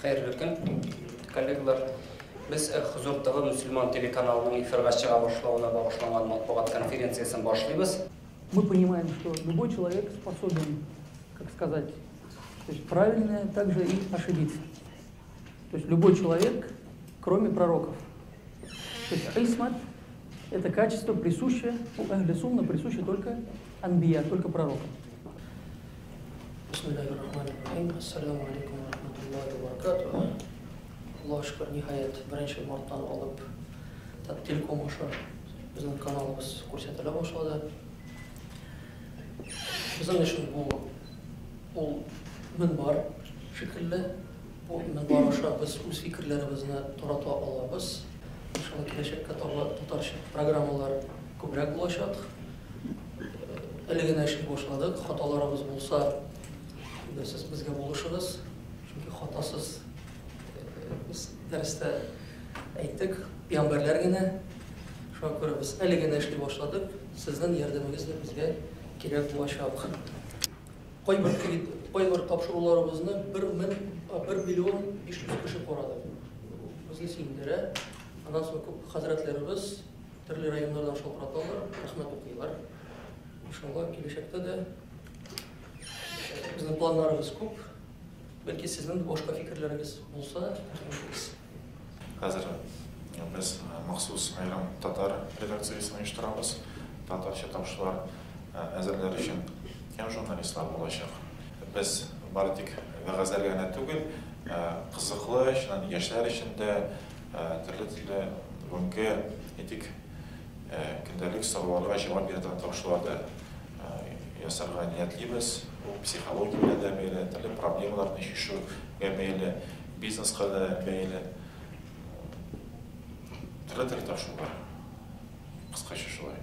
Xeyirli gün, kollegalar. Biz Huzur TV Müslüman телеканалының эфирға шыға башлауына бағышланған матбугат конференциясын башлайбыз. Мы понимаем, что любой человек способен, как сказать, то есть правильно также и ошибиться. То есть любой человек, кроме пророков. То есть исмат – это качество, присущее, у ахли сунна присуще только анбия, только пророкам. Bismillahirrahmanirrahim. Assalamu alaikum wa rahmatullahi wa barakatuh. Alloh shukr, nihoyat birinchi martadan olib Telekom o'sha bizning kanalimiz ko'rsatila boshladi. Bizning uchun bu minbar shekilli, bu minbar o'sha biz o'z fikrlarimizni tarata olamiz. Inshaalloh kelajakda to'g'ri programmalar ko'proq bo'ladi. Eligini ishga boshladik. Xatolarimiz bo'lsa, siz bizga bo'lishimiz, chunki xatosiz biz darsda aytdik, payg'ambarlargina shunga ko'ra biz eligini ishga boshladik. Sizning yardamingiz bizga kerak bo'ladi. Qo'y bir topshiriqlarimizni 1,500,000 kishi ko'radi. Bizni singdira, ana so'ng ko'p hazratlarimiz turli rayonlardan shogirdlar rahmat o'qiylar. Inshaalloh kelajakda da bizning planlarimiz ko'p. Balki sizning boshqa fikrlaringiz bo'lsa, hozir biz maxsus ayrim tatar redaksiyasini uyushtiramiz. Tatarcha topshiriqlar azirlar uchun ham jurnalistlar bo'lacak. Biz baltik g'azalgina tugul, qiziqli yoshlar ichida turli bunga etik kundalik savol va javob beradigan topshiriqlarda yasarga niyatlimiz. Psixologiya da mayli, turli problemalarni yechishga mayli, biznesga da mayli, turli topshiriqlar. Qisqacha shulay.